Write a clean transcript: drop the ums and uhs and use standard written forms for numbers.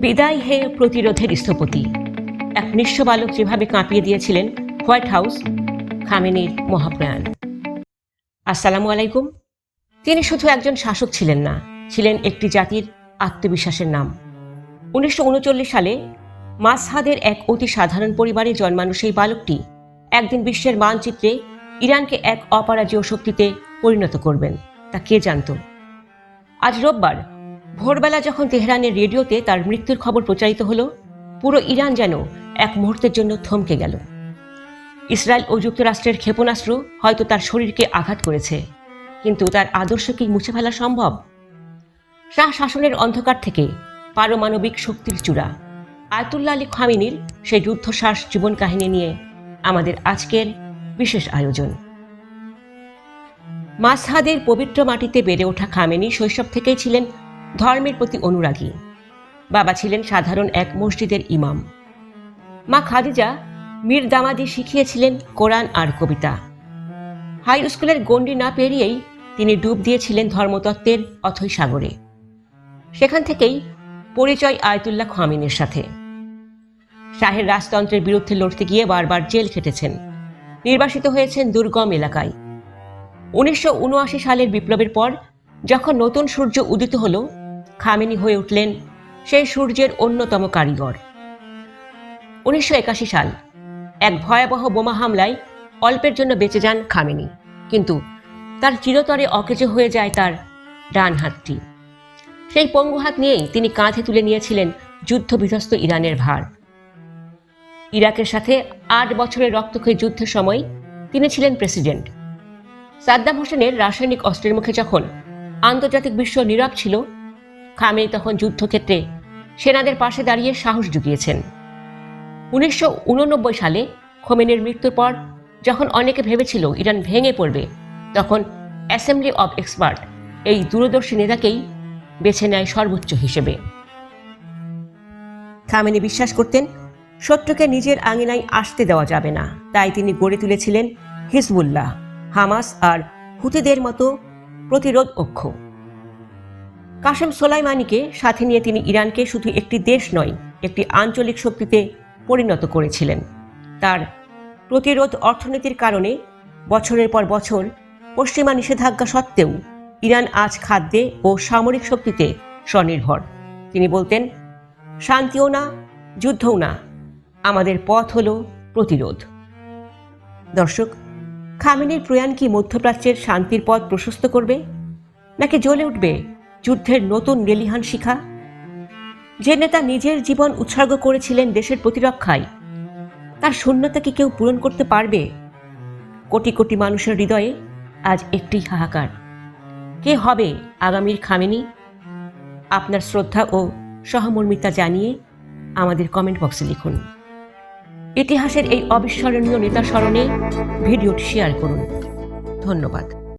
বিদায় হে প্রতিরোধের স্থপতি, এক নিঃস্ব বালক যেভাবে কাঁপিয়ে দিয়েছিলেন হোয়াইট হাউস, খামেনির মহাপ্রয়াণ। আসসালামু আলাইকুম। তিনি শুধু একজন শাসক ছিলেন না, ছিলেন একটি জাতির আত্মবিশ্বাসের নাম। 1939 সালে মাসহাদের এক অতি সাধারণ পরিবারে জন্মানো সেই বালকটি একদিন বিশ্বের মানচিত্রে ইরানকে এক অপরাজেয় শক্তিতে পরিণত করবেন, তা কে জানত? আজ রোববার ভোরবেলা যখন তেহরানের রেডিওতে তার মৃত্যুর খবর প্রচারিত হলো, পুরো ইরান যেন এক মুহূর্তের জন্য থমকে গেল। ইসরায়েল ও যুক্তরাষ্ট্রের ক্ষেপণাস্ত্র হয়তো তার শরীরকে আঘাত করেছে, কিন্তু তার আদর্শ কি মুছে ফেলা সম্ভব? শাহ শাসনের অন্ধকার থেকে পারমাণবিক শক্তির চূড়া, আয়াতুল্লাহ আলী খামেনির সেই রুদ্ধশ্বাস জীবন কাহিনী নিয়ে আমাদের আজকের বিশেষ আয়োজন। মাসহাদের পবিত্র মাটিতে বেড়ে ওঠা খামেনি শৈশব থেকেই ছিলেন ধর্মের প্রতি অনুরাগী। বাবা ছিলেন সাধারণ এক মসজিদের ইমাম। মা খাদিজা মীর দামাদি শিখিয়েছিলেন কোরআন আর কবিতা। হাই স্কুলের গণ্ডি না পেরিয়েই তিনি ডুব দিয়েছিলেন ধর্মতত্ত্বের অথৈ সাগরে। সেখান থেকেই পরিচয় আয়াতুল্লাহ খামেনির সাথে। শাহের রাজতন্ত্রের বিরুদ্ধে লড়তে গিয়ে বারবার জেল খেটেছেন, নির্বাসিত হয়েছেন দুর্গম এলাকায়। 1979 সালের বিপ্লবের পর যখন নতুন সূর্য উদিত হল, খামেনি হয়ে উঠলেন সেই সূর্যের অন্যতম কারিগর। 1981 সাল এক ভয়াবহ বোমা হামলায় অল্পের জন্য বেঁচে যান খামেনি, কিন্তু তার চিরতরে অকেজো হয়ে যায় তার ডান হাতটি। সেই পঙ্গু হাত নিয়েই তিনি কাঁধে তুলে নিয়েছিলেন যুদ্ধবিধ্বস্ত ইরানের ভার। ইরাকের সাথে 8 বছরের রক্তক্ষয়ী যুদ্ধের সময় তিনি ছিলেন প্রেসিডেন্ট। সাদ্দাম হোসেনের রাসায়নিক অস্ত্রের মুখে যখন আন্তর্জাতিক বিশ্ব নীরব ছিল, খামেনি তখন যুদ্ধক্ষেত্রে সেনাদের পাশে দাঁড়িয়ে সাহস জুগিয়েছেন। 1989 সালে খোমেনির মৃত্যুর পর যখন অনেকে ভেবেছিল ইরান ভেঙে পড়বে, তখন অ্যাসেম্বলি অব এক্সপার্ট এই দূরদর্শী নেতাকেই বেছে নেয় সর্বোচ্চ হিসেবে। খামেনি বিশ্বাস করতেন শত্রুকে নিজের আঙিনায় আসতে দেওয়া যাবে না, তাই তিনি গড়ে তুলেছিলেন হিজবুল্লাহ, হামাস আর হুতিদের মতো প্রতিরোধ অক্ষ। কাসেম সোলাইমানিকে সাথে নিয়ে তিনি ইরানকে শুধু একটি দেশ নয়, একটি আঞ্চলিক শক্তিতে পরিণত করেছিলেন। তার প্রতিরোধ অর্থনীতির কারণে বছরের পর বছর পশ্চিমা নিষেধাজ্ঞা সত্ত্বেও ইরান আজ খাদ্যে ও সামরিক শক্তিতে স্বনির্ভর। তিনি বলতেন, শান্তিও না, যুদ্ধও না, আমাদের পথ হলো প্রতিরোধ। দর্শক, খামেনির প্রয়াণ কি মধ্যপ্রাচ্যের শান্তির পথ প্রশস্ত করবে, নাকি জ্বলে উঠবে যুদ্ধের নতুন লেলিহান শিখা? যে নেতা নিজের জীবন উৎসর্গ করেছিলেন দেশের প্রতিরক্ষায়, তার শূন্যতা কি কেউ পূরণ করতে পারবে? কোটি কোটি মানুষের হৃদয়ে আজ একটি হাহাকার, কে হবে আগামীর খামেনি? আপনার শ্রদ্ধা ও সহমর্মিতা জানিয়ে আমাদের কমেন্ট বক্সে লিখুন। ইতিহাসের এই অবিস্মরণীয় নেতা স্মরণে ভিডিওটি শেয়ার করুন। ধন্যবাদ।